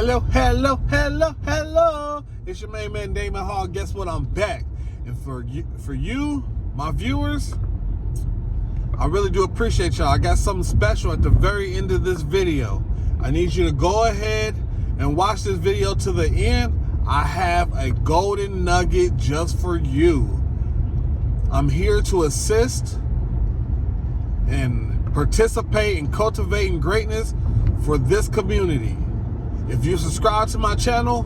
Hello, hello, hello, hello. It's your main man, Damon Hall. Guess what? I'm back. And for you, my viewers, I really do appreciate y'all. I got something special at the very end of this video. I need you to go ahead and watch this video to the end. I have a golden nugget just for you. I'm here to assist and participate in cultivating greatness for this community. If you subscribe to my channel,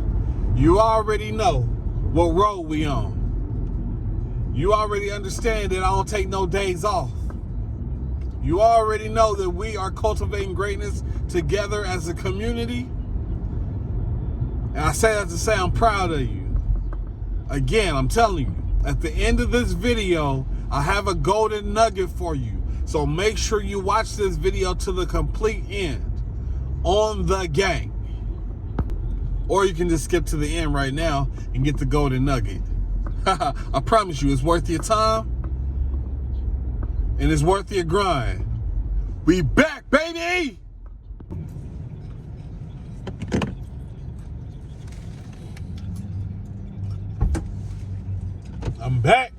you already know what road we on. You already understand that I don't take no days off. You already know that we are cultivating greatness together as a community. And I say that to say I'm proud of you. Again, I'm telling you, at the end of this video, I have a golden nugget for you. So make sure you watch this video to the complete end on the gang. Or you can just skip to the end right now and get the golden nugget. I promise you, it's worth your time and it's worth your grind. We back, baby! I'm back.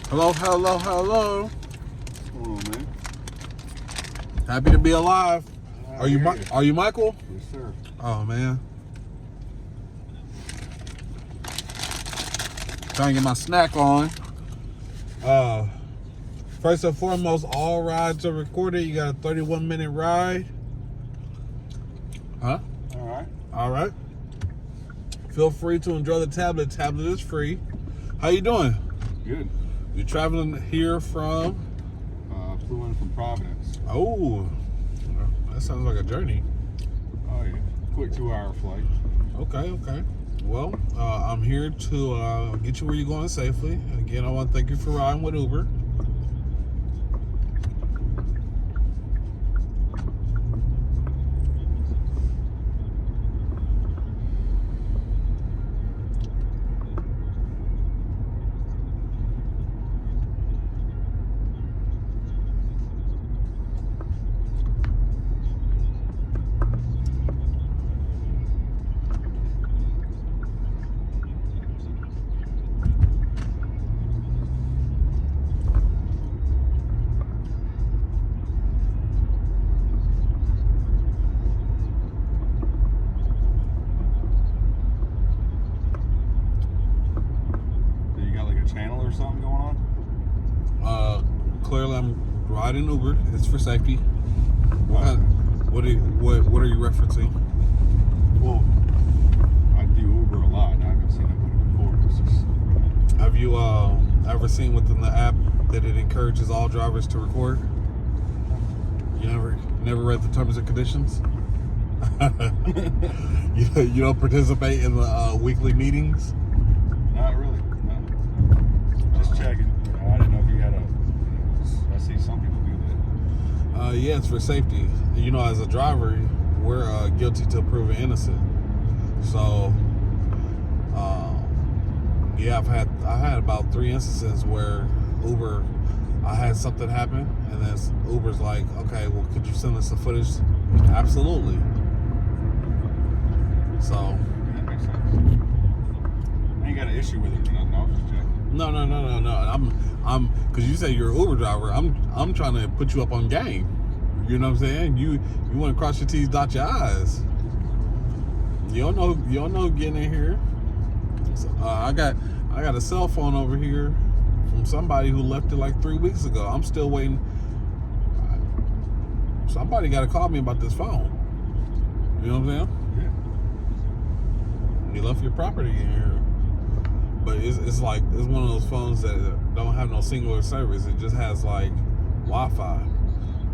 Hello, hello, hello. What's going on, man? Happy to be alive. Are you Michael? Yes, sir. Oh man. Trying to get my snack on. First and foremost, all rides are recorded. You got a 31-minute ride. Huh? All right. Feel free to enjoy the tablet. Tablet is free. How you doing? Good. You're traveling here from? Flew in from Providence. Oh, that sounds like a journey. Oh yeah, quick 2-hour flight. Okay. Well, I'm here to get you where you're going safely. Again, I want to thank you for riding with Uber. Channel or something going on? Clearly I'm riding Uber. It's for safety. What are you referencing? Well, I do Uber a lot and I haven't seen anybody before. It's just... Have you ever seen within the app that it encourages all drivers to record? You never read the terms and conditions? you don't participate in the weekly meetings? Not really. Just checking. I didn't know if you had I see some people do that. Yeah, it's for safety. You know, as a driver, we're guilty till proven innocent. So, yeah, I had about 3 instances where Uber, I had something happen, and then Uber's like, okay, well, could you send us the footage? Absolutely. So. Yeah, that makes sense. I ain't got an issue with it or nothing. I was just checking. No. I'm because you say you're an Uber driver. I'm trying to put you up on game. You know what I'm saying? You want to cross your T's, dot your I's. You don't know getting in here. So, I got a cell phone over here from somebody who left it like 3 weeks ago. I'm still waiting. Somebody got to call me about this phone. You know what I'm saying? Yeah. You left your property in here. But it's like, it's one of those phones that don't have no singular service. It just has like Wi-Fi.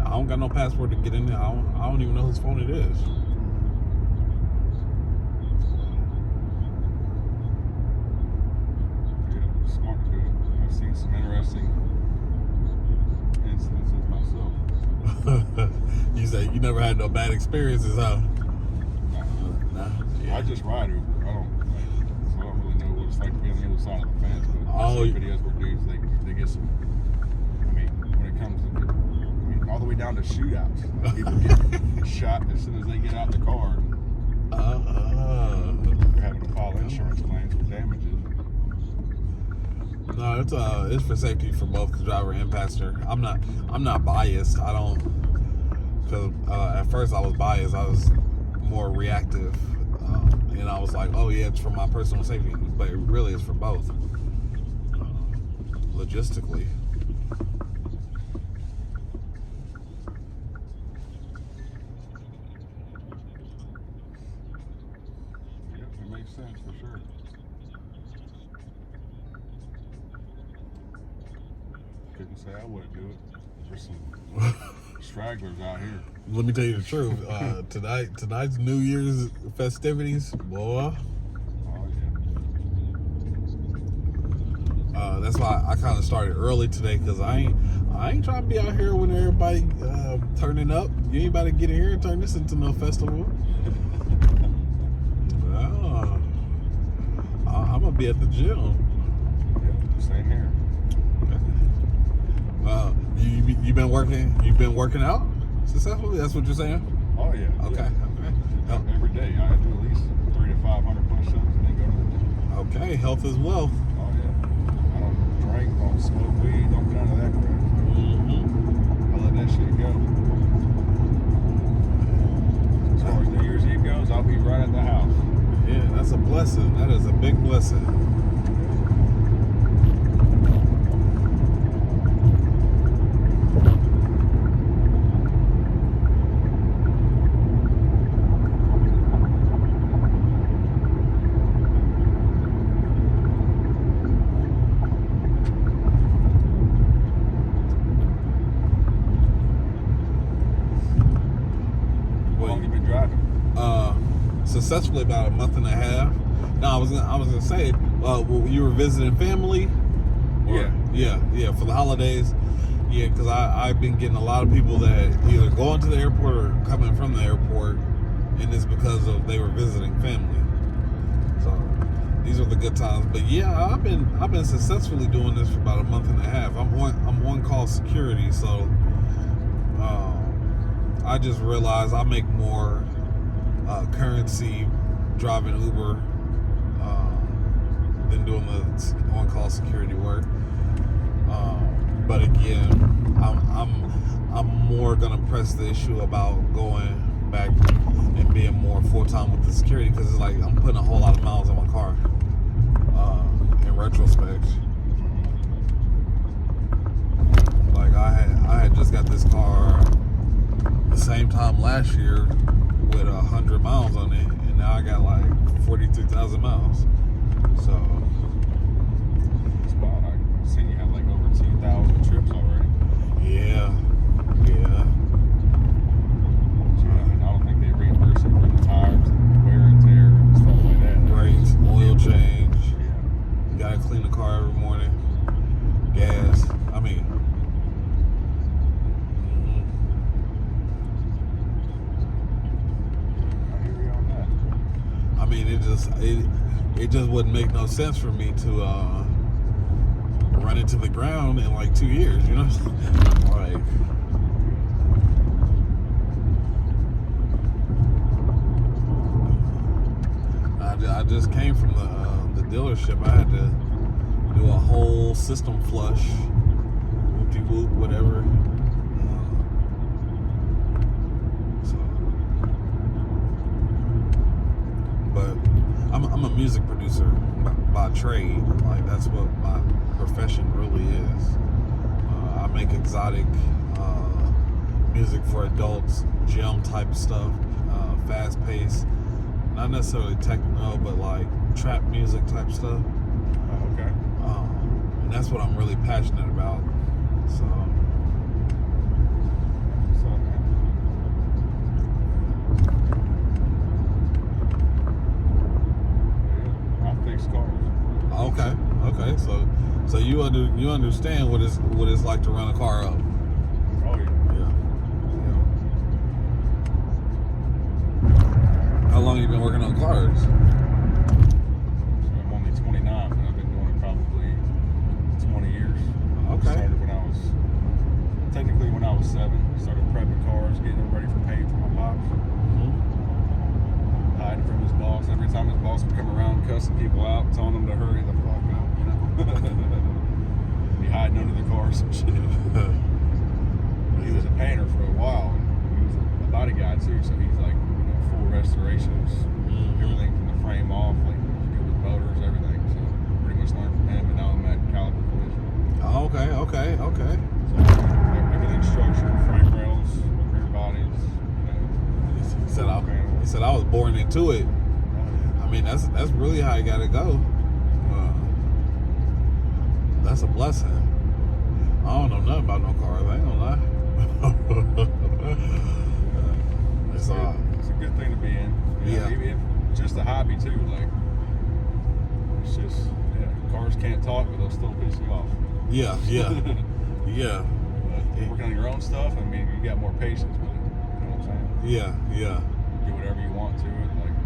I don't got no password to get in there. I don't even know whose phone it is. Yeah, smart to it. I've seen some interesting incidences myself. You say you never had no bad experiences, huh? Nah. Yeah. I just ride Uber. I don't really know what it's like to be on the other side of the fence. But I Oh, see videos where dudes they get some. I mean, when it comes to all the way down to shootouts, like people get shot as soon as they get out the car. They're having to file insurance claims for damages. No, it's for safety for both the driver and passenger. I'm not biased. I don't, because at first I was biased. I was more reactive, and I was like, oh yeah, it's for my personal safety, but it really is for both. Logistically. Yep, it makes sense for sure. Couldn't say I wouldn't do it. There's some stragglers out here. Let me tell you the truth. Tonight's New Year's festivities, boy. Oh yeah. That's why I kind of started early today, because I ain't trying to be out here when everybody turning up. You ain't about to get in here and turn this into no festival. I'm gonna be at the gym. Yeah, same here. You've been working out successfully? That's what you're saying? Oh yeah. Okay. Yeah. Every day I do at least 300 to 500 push-ups and then go to the gym. Okay, health is wealth. Oh yeah. I don't drink, don't smoke weed, don't get none of that crap. I let that shit go. As far as New Year's Eve goes, I'll be right at the house. Yeah, that's a blessing. That is a big blessing. How long you been driving? Successfully about a month and a half. No, I was gonna say, you were visiting family. Yeah, for the holidays. Yeah, because I've been getting a lot of people that either going to the airport or coming from the airport, and it's because of they were visiting family. So these are the good times. But yeah, I've been successfully doing this for about a month and a half. I'm on call security, so I just realized I make more currency driving Uber than doing the on-call security work. But again, I'm more gonna press the issue about going back and being more full-time with the security, because it's like I'm putting a whole lot of miles on my car. In retrospect, like I had just got this car the same time last year with 100 miles on it, and now I got like 42,000 miles. So It's wild. I seen you had like over 2,000 trips already. yeah. So, I don't think they reimburse you for the tires, wear and tear, and stuff like that. Brakes, oil change. Yeah. You gotta clean the car every morning. Gas. I mean, I hear you on that. I mean, it just wouldn't make no sense for me to run into the ground in like 2 years. You know, like. I just came from the dealership. I had to do a whole system flush, whoop-de-whoop, whatever. But I'm a music producer by trade. Like, that's what my profession really is. I make exotic music for adults, gym type stuff, fast paced. Not necessarily techno, but like trap music type stuff. Oh, okay. And that's what I'm really passionate about. So, What's up, man? Yeah, I fix cars. okay. So you understand what it's like to run a car up. Oh yeah. Yeah. long you been working on cars? So I'm only 29, but I've been doing it probably 20 years. Okay. Started when I was 7. Started prepping cars, getting them ready for paint for my pops. Hiding from his boss. Every time his boss would come around, cussing people out, telling them to hurry the fuck up, you know. Be hiding under the cars and shit. He was a painter for a while. He was a body guy too, so he's like, full restorations, everything from the frame off, like good with motors, everything. So pretty much learned from him, and now I'm at Caliber Collision. Oh, okay. So everything structured, frame rails, rear bodies. He said I was born into it. I mean, that's really how you gotta go. That's a blessing. I don't know nothing about no cars. I ain't gonna lie. It's a good thing to be in. Yeah. Even it's just a hobby too. Like it's just cars can't talk, but they'll still piss you off. Yeah. But working on your own stuff, I mean, you got more patience with it. You know what I'm saying? Yeah. Do whatever you want to it. Like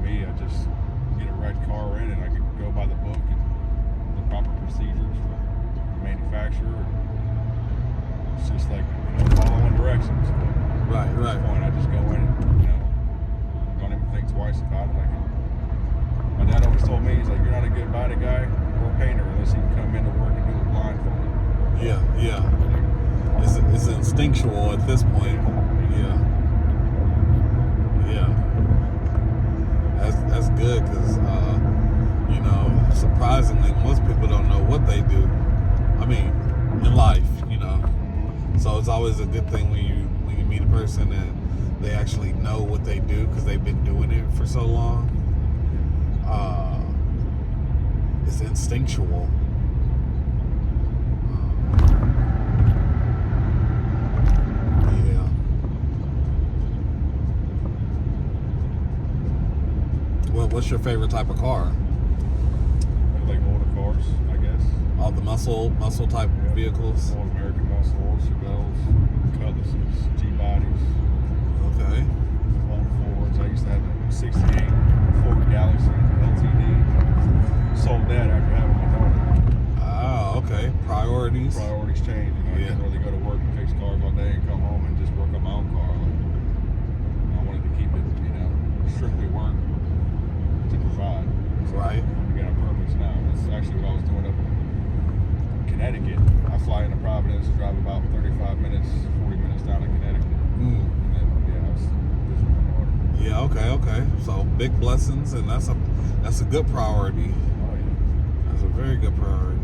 me, I just get a red car in, and I can go by the book and the proper procedures for the manufacturer. It's just like following directions. But Right. at this point, I just go in and don't even think twice about it. My dad always told me, he's like, you're not a good body guy or painter unless you can come into work and do it blindfolded. Yeah. It's instinctual at this point. Yeah. That's good because surprisingly, most people don't know what they do. I mean, in life, So it's always a good thing when you meet a person and they actually know what they do because they've been doing it for so long. It's instinctual. What's your favorite type of car? I like older cars, I guess. All the muscle type vehicles. Old American muscles, Chevelles, Cutlasses, G-bodies. Okay. Old Fords. I used to have a '68 Ford Galaxy LTD. Sold that after having my daughter. Ah, okay. Priorities. Priorities change. I couldn't really go to work and fix cars all day and come home and just work on my own car. I wanted to keep it, strictly work to provide. Right. We got a purpose now. That's actually what I was doing up in Connecticut. I fly into Providence, drive about 35 minutes, 40 minutes down to Connecticut. And then, I was visiting my daughter. Yeah, okay. So big blessings, and that's a good priority. Oh, yeah. That's a very good priority.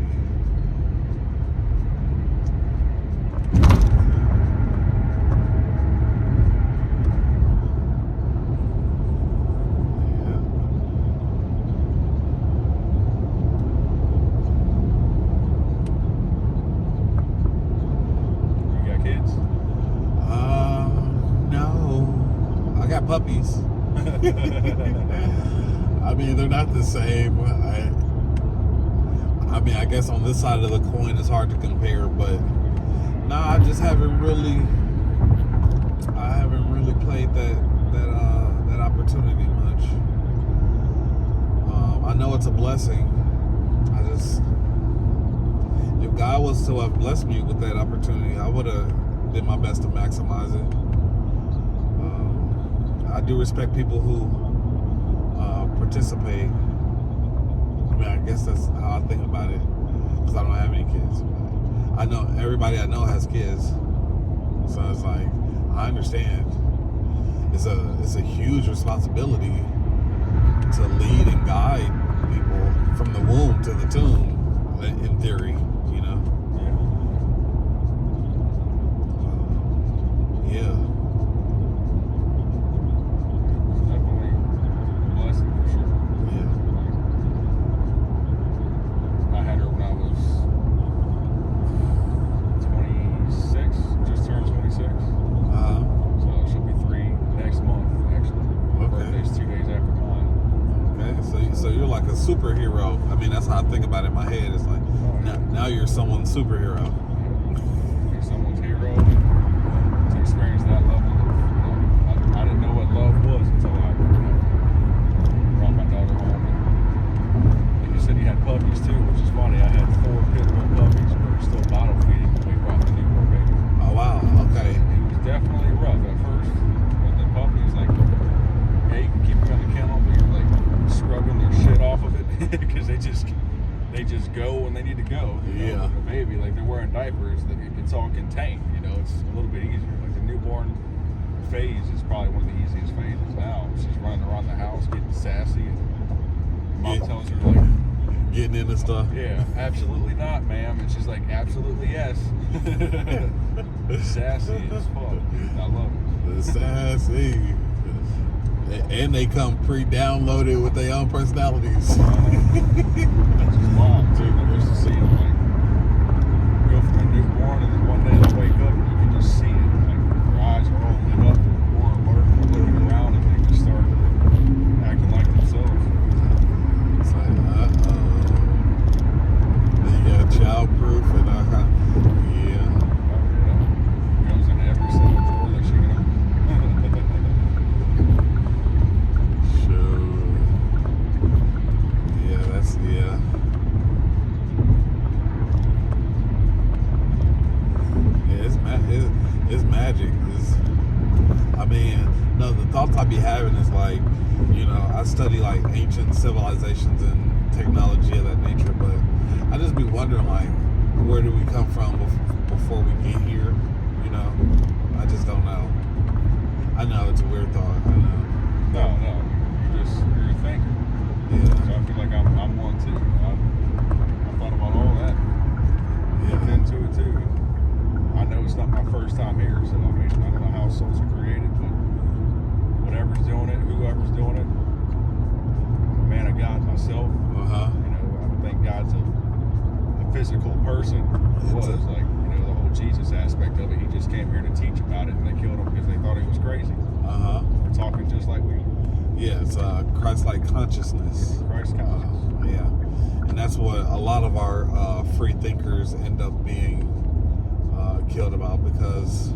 Puppies. I mean, they're not the same. I mean, I guess on this side of the coin it's hard to compare, but I just haven't really played that opportunity much. I know it's a blessing. If God was to have blessed me with that opportunity, I would have did my best to maximize it. I do respect people who participate. I mean, I guess that's how I think about it, because I don't have any kids. I know everybody I know has kids, so it's like I understand. It's a huge responsibility to lead and guide people from the womb to the tomb, in theory, Yeah. Superhero. I mean, that's how I think about it in my head. It's like, now you're someone's superhero. You're someone's hero. To experience that level of, I didn't know what love was until I they just go when they need to go. You know? Yeah. With a baby, like they're wearing diapers, it's all contained. You know, it's a little bit easier. Like the newborn phase is probably one of the easiest phases now. She's running around the house getting sassy, and mom tells her like, getting into stuff. yeah, absolutely not, ma'am. And she's like, absolutely yes. Sassy as fuck. I love it. The sassy. And they come pre-downloaded with their own personalities. That's just wild too. Like just to see them like go from a newborn and then one day they'll wake up and you can just see it. Like their eyes are all lit up, more alert, looking around, and they just start acting like themselves. It's like, then you got child-proof and all kind. Yeah. Goes into every single drawer that she can open. Sure. Yeah, that's, yeah. Yeah, it's magic. I mean, no, the thoughts I be having is like, you know, I study like ancient civilizations and technology of that nature, but I just be wondering like, where do we come from before we get here? You know, I just don't know. I know it's a weird thought. I know. No, you're a thinker. Yeah. So I feel like I'm one too. I thought about all that. Looked Yeah. into it too. I know it's not my first time here, so I mean, I don't know how souls are created, but whatever's doing it, whoever's doing it, I'm a man of God myself. You know, I don't think God's a physical person. It was like, you know, the whole Jesus aspect of it. He just came here to teach about it, and they killed him because they thought he was crazy. They're talking just like we are. Yeah, it's Christ-like consciousness. Christ consciousness. Yeah, and that's what a lot of our free thinkers end up being killed about, because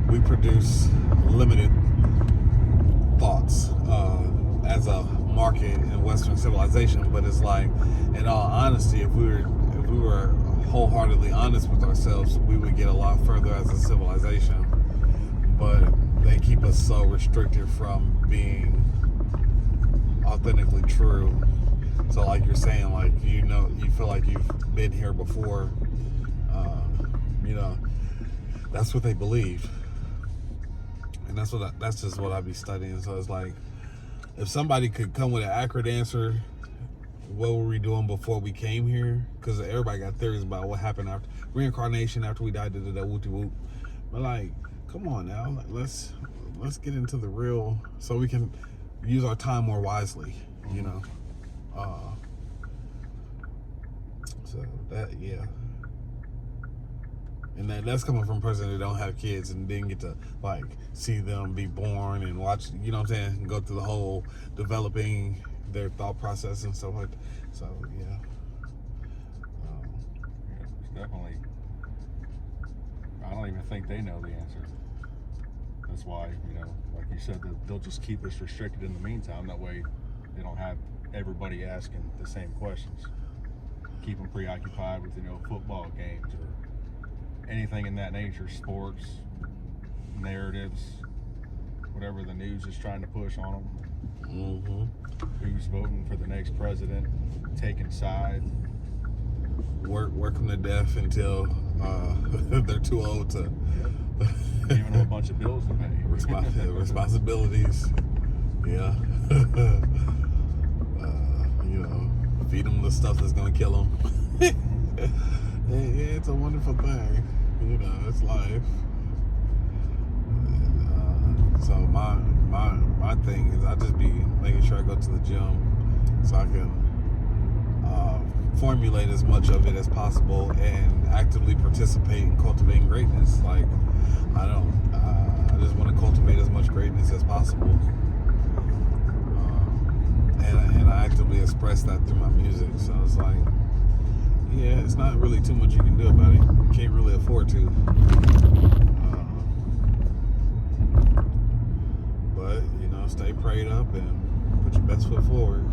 we produce limited thoughts as a market in Western civilization. But it's like, in all honesty, if we were wholeheartedly honest with ourselves, we would get a lot further as a civilization. But they keep us so restricted from being authentically true. So like you're saying, like, you know, you feel like you've been here before. You know, that's what they believe, and that's just what I be studying. So it's like, if somebody could come with an accurate answer, what were we doing before we came here? Because everybody got theories about what happened after reincarnation, after we died, whoop whoop. But like, come on now, like, let's get into the real, so we can use our time more wisely. You know, so that, yeah. And that's coming from a person that don't have kids and didn't get to like see them be born and watch, you know what I'm saying, and go through the whole developing their thought process and stuff like that. So yeah. It's definitely, I don't even think they know the answer. That's why, you know, like you said, they'll just keep us restricted in the meantime. That way they don't have everybody asking the same questions. Keep them preoccupied with, you know, football games or anything in that nature, sports, narratives, whatever the news is trying to push on them. Who's voting for the next president, taking sides. Work them to death until they're too old to. Giving them a bunch of bills to pay. Responsibilities. Yeah. You know, feed them the stuff that's gonna kill them. Yeah, it's a wonderful thing. You know, it's life. And, so my thing is, I just be making sure I go to the gym so I can formulate as much of it as possible and actively participate in cultivating greatness. Like, I just want to cultivate as much greatness as possible. And I actively express that through my music. So it's like, yeah, it's not really too much you can do about it. You can't really afford to. But, you know, stay prayed up and put your best foot forward.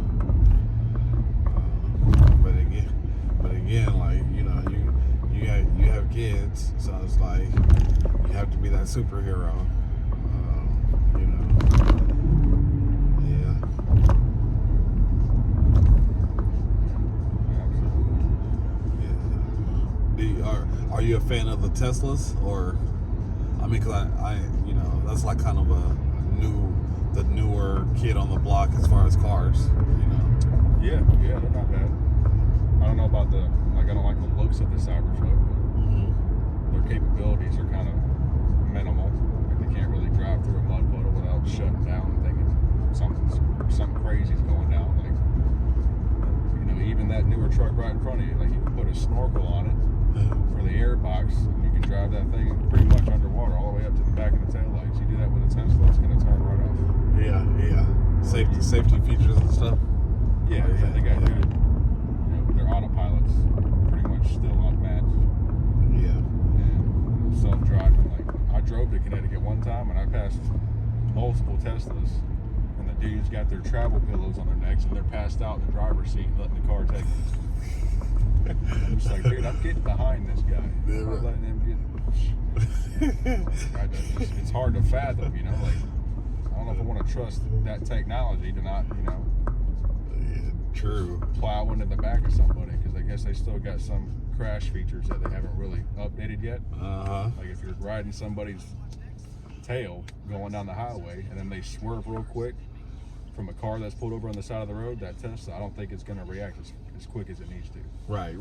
But again, like, you know, you have kids, so it's like you have to be that superhero. You know, yeah. you a fan of the Teslas, or I mean, cause I you know, that's like kind of the newer kid on the block as far as cars, you know. Yeah, they're not bad. I don't know about I don't like the looks of the Cybertruck, but their capabilities are kind of minimal. Like they can't really drive through a mud puddle without shutting down and thinking something crazy's going down. Like, you know, even that newer truck right in front of you, like you can put a snorkel on it for the air box, and you can drive that thing pretty much underwater all the way up to the back of the taillights. You do that with a Tesla, it's going to turn right off. Yeah. Safety features and stuff. Yeah, they got good. You know, their autopilot's pretty much still unmatched. Yeah. And self-driving. Like, I drove to Connecticut one time and I passed multiple Teslas, and the dudes got their travel pillows on their necks and they're passed out in the driver's seat, letting the car take them. I'm just like, dude, I'm getting behind this guy. I'm not letting him get. It's hard to fathom, you know. Like, I don't know if I want to trust that technology to not, you know. True. Plow into the back of somebody, because I guess they still got some crash features that they haven't really updated yet. Like if you're riding somebody's tail going down the highway and then they swerve real quick from a car that's pulled over on the side of the road, that Tesla, I don't think it's going to react as quick as it needs to. Right.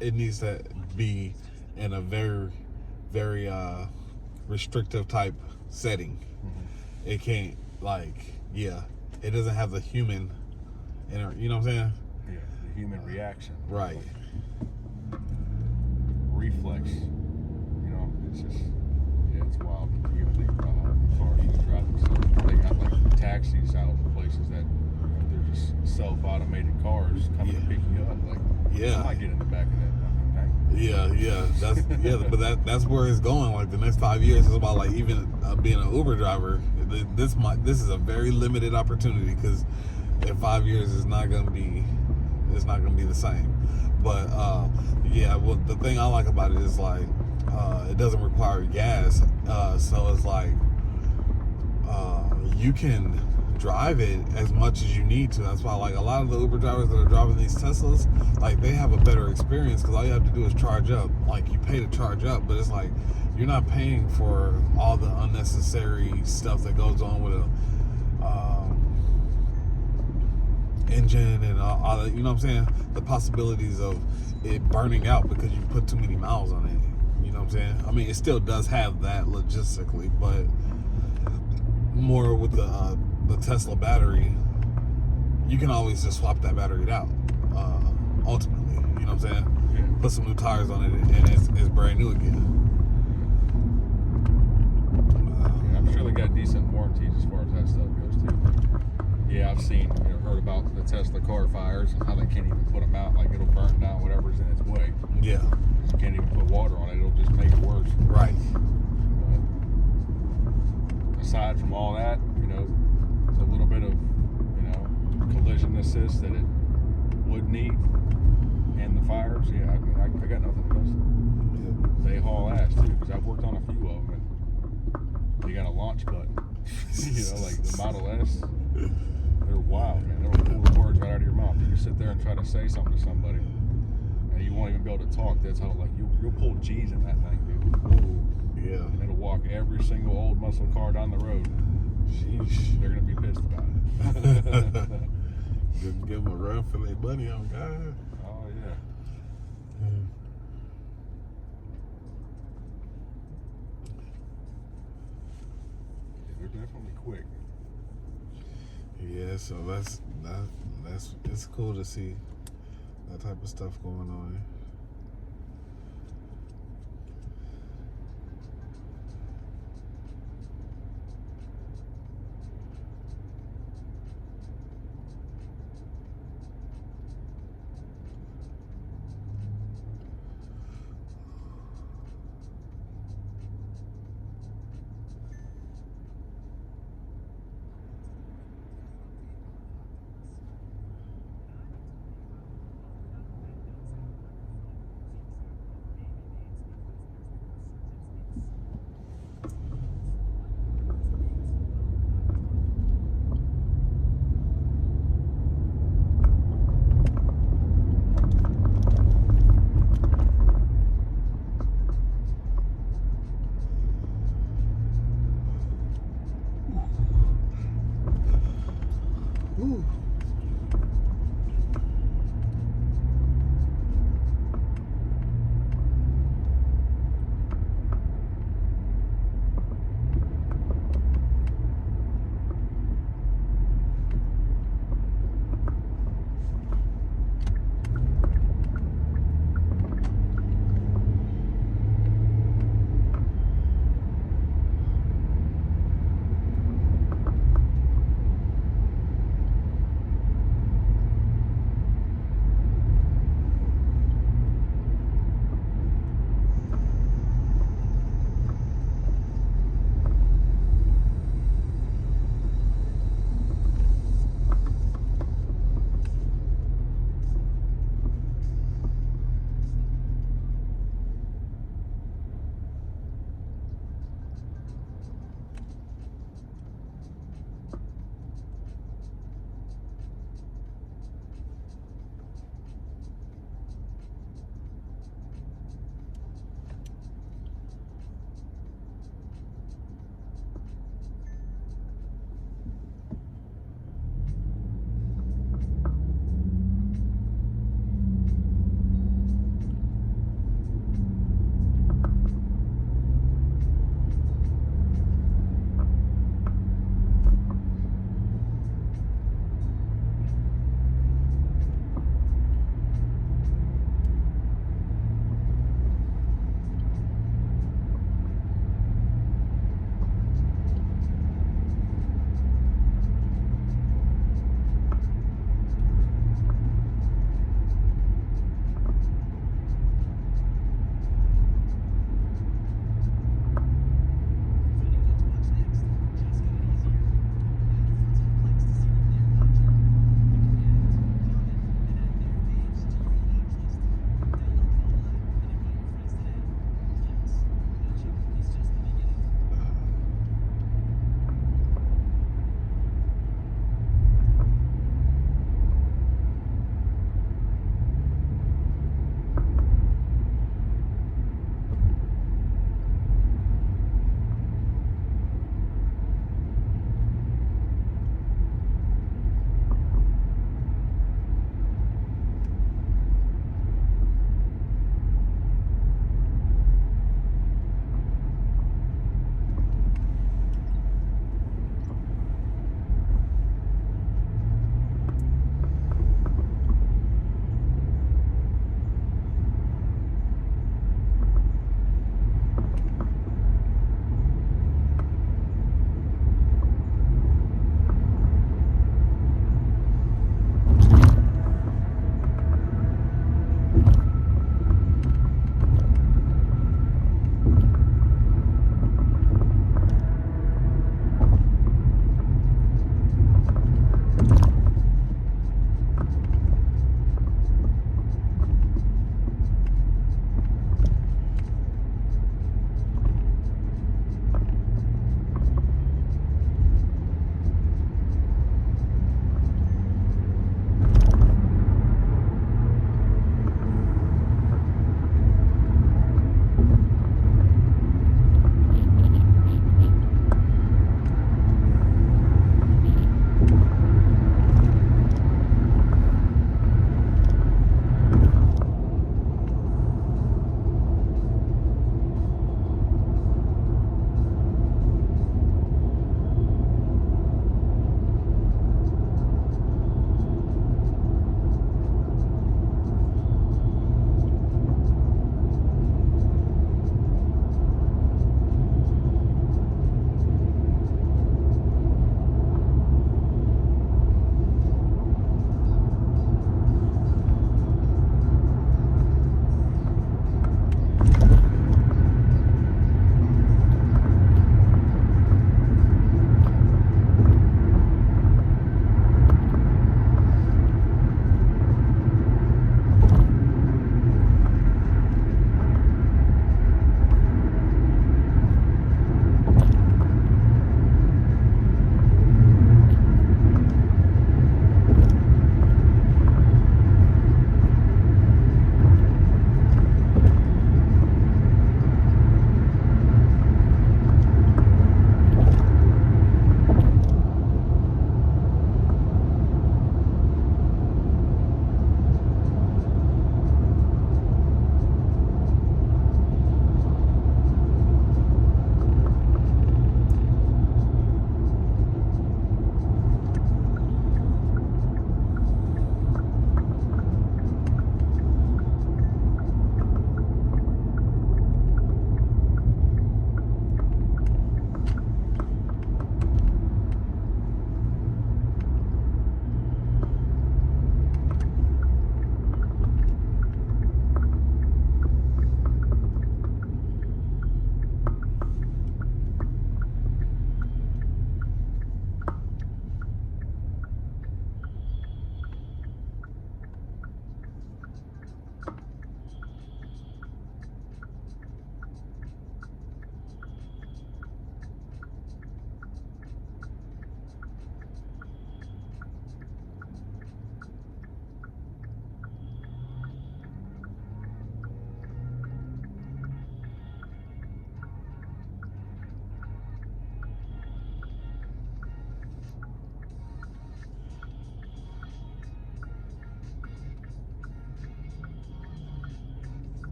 It needs to be in a very, very restrictive type setting. It can't, it doesn't have the human. You know what I'm saying? Yeah, the human reaction. Right. Like reflex. You know, it's just, it's wild. You even think about how cars can drive themselves. They got like taxis out of places that, they're just self-automated cars coming to pick you up. Like, I might get in the back of that fucking thing. Yeah. That's where it's going. Like the next 5 years is about like even being an Uber driver. This is a very limited opportunity, because in 5 years it's not gonna be the same. But well, the thing I like about it is like it doesn't require gas, so it's like you can drive it as much as you need to. That's why like a lot of the Uber drivers that are driving these Teslas, like they have a better experience, because all you have to do is charge up. Like you pay to charge up, but it's like you're not paying for all the unnecessary stuff that goes on with a engine and all that, you know what I'm saying? The possibilities of it burning out because you put too many miles on it. You know what I'm saying? I mean, it still does have that logistically, but more with the Tesla battery, you can always just swap that battery out. Ultimately, you know what I'm saying? Yeah. Put some new tires on it, and it's brand new again. I'm sure they got decent warranties as far as that stuff goes too. Yeah, I've seen, heard about the Tesla car fires and how they can't even put them out. Like it'll burn down whatever's in its way. Yeah. You can't even put water on it. It'll just make it worse. Right. But aside from all that, a little bit of, collision assist that it would need in the fires. Yeah, I mean, I got nothing against it. They haul ass too, because I've worked on a few of them, and they got a launch button. Like the Model S. They're wild, man. They'll pull the words right out of your mouth. You can sit there and try to say something to somebody, and you won't even be able to talk. That's how, like, you'll pull G's in that thing, dude. Ooh. Yeah. And it'll walk every single old muscle car down the road. Sheesh. They're going to be pissed about it. Didn't give them a run for their money on God. Oh, yeah. They're definitely quick. Yeah, so that's it's cool to see that type of stuff going on. Whew.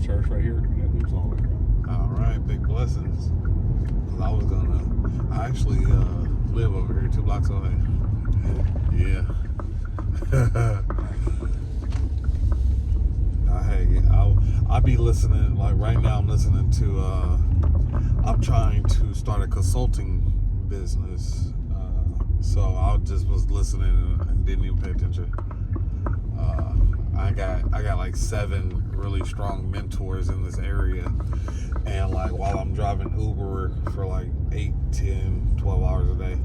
church right here, and it loops all the way around. All right, big blessings. 'Cause I actually live over here 2 blocks away. Yeah. I'll be listening, like right now I'm listening to, I'm trying to start a consulting business. So I just was listening and didn't even pay attention. I got like 7 really strong mentors in this area. And like while I'm driving Uber for like 8, 10, 12 hours a day,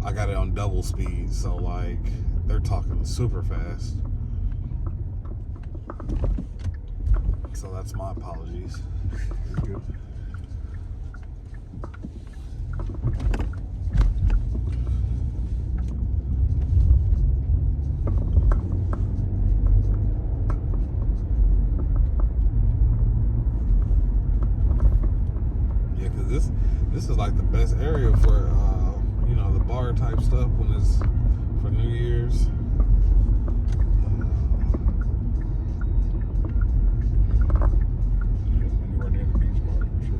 I got it on double speed. So like they're talking super fast. So that's my apologies. Good. Yeah, because this is like the best area for the bar type stuff when it's for New Year's. Anywhere near the beach bar, for sure.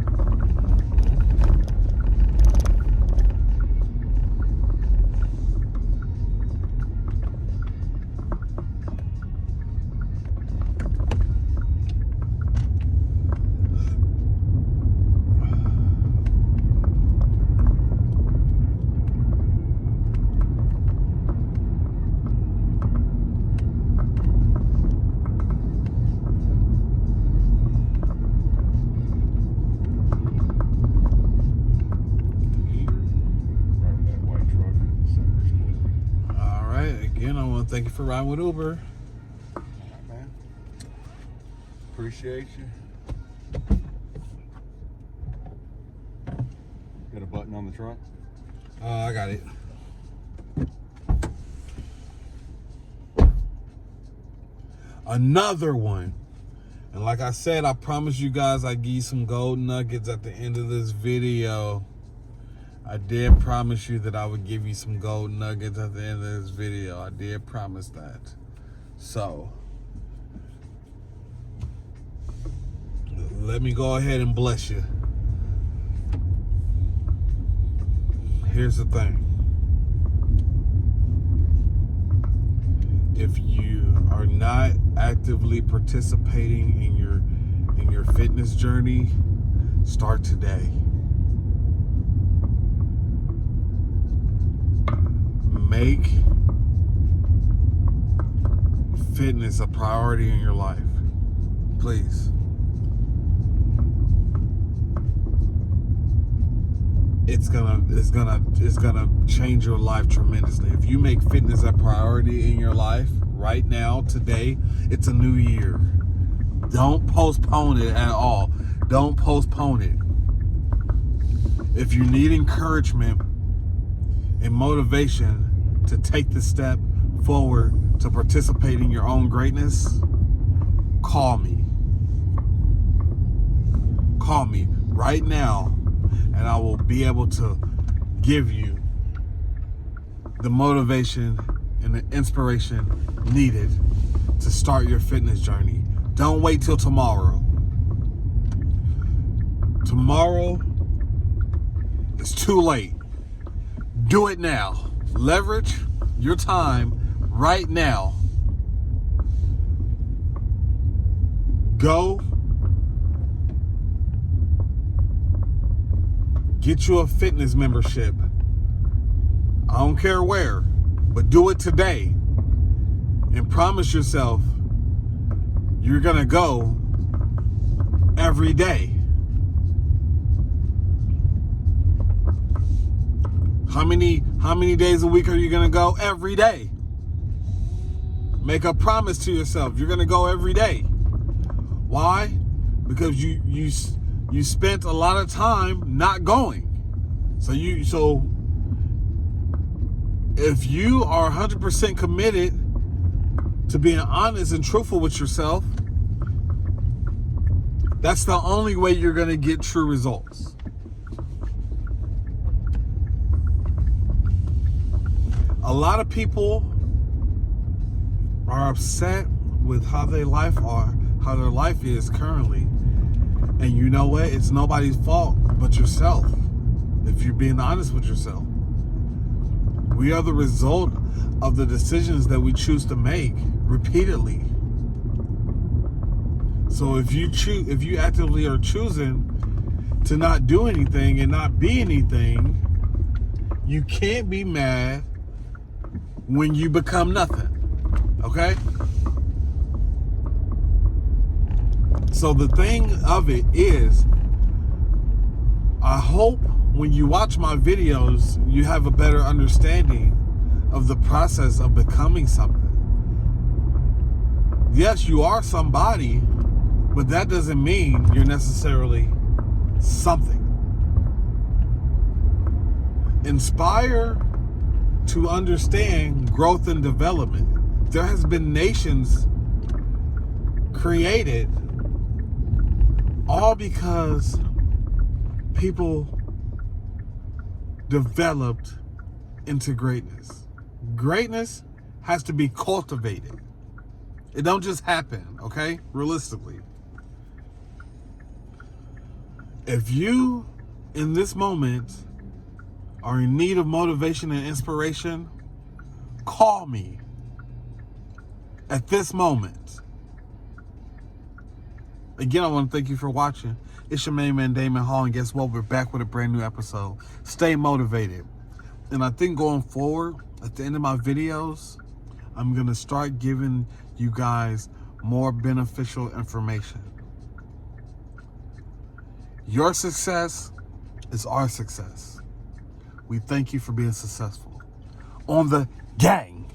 Driving that white truck in December Square. All right, again, I want to thank you for riding with Uber. All right, man. Appreciate you. Got a button on the trunk? I got it. Another one. And like I said, I promise you guys I give you some gold nuggets at the end of this video. I did promise you that I would give you some gold nuggets at the end of this video. I did promise that. So, let me go ahead and bless you. Here's the thing. If you are not actively participating in your fitness journey, start today. Make fitness a priority in your life. Please. It's gonna change your life tremendously. If you make fitness a priority in your life right now, today, it's a new year. Don't postpone it at all. Don't postpone it. If you need encouragement and motivation to take the step forward to participate in your own greatness, call me. Call me right now, and I will be able to give you the motivation and the inspiration needed to start your fitness journey. Don't wait till tomorrow. Tomorrow is too late. Do it now. Leverage your time right now. Go get you a fitness membership. I don't care where, but do it today. And promise yourself you're gonna go every day. How many days a week are you gonna go? Every day. Make a promise to yourself you're gonna go every day. Why? Because you spent a lot of time not going. So if you are 100% committed to being honest and truthful with yourself, that's the only way you're going to get true results. A lot of people are upset with how their life how their life is currently. And you know what? It's nobody's fault but yourself, if you're being honest with yourself. We are the result of the decisions that we choose to make repeatedly. So if you actively are choosing to not do anything and not be anything, you can't be mad when you become nothing. Okay? So the thing of it is, I hope when you watch my videos, you have a better understanding of the process of becoming something. Yes, you are somebody, but that doesn't mean you're necessarily something. Inspire to understand growth and development. There has been nations created all because people developed into greatness. Greatness has to be cultivated. It don't just happen, okay? Realistically. If you, in this moment, are in need of motivation and inspiration, call me at this moment. Again, I want to thank you for watching. It's your main man, Damon Hall, and guess what? We're back with a brand new episode. Stay motivated. And I think going forward, at the end of my videos, I'm going to start giving you guys more beneficial information. Your success is our success. We thank you for being successful. On the gang.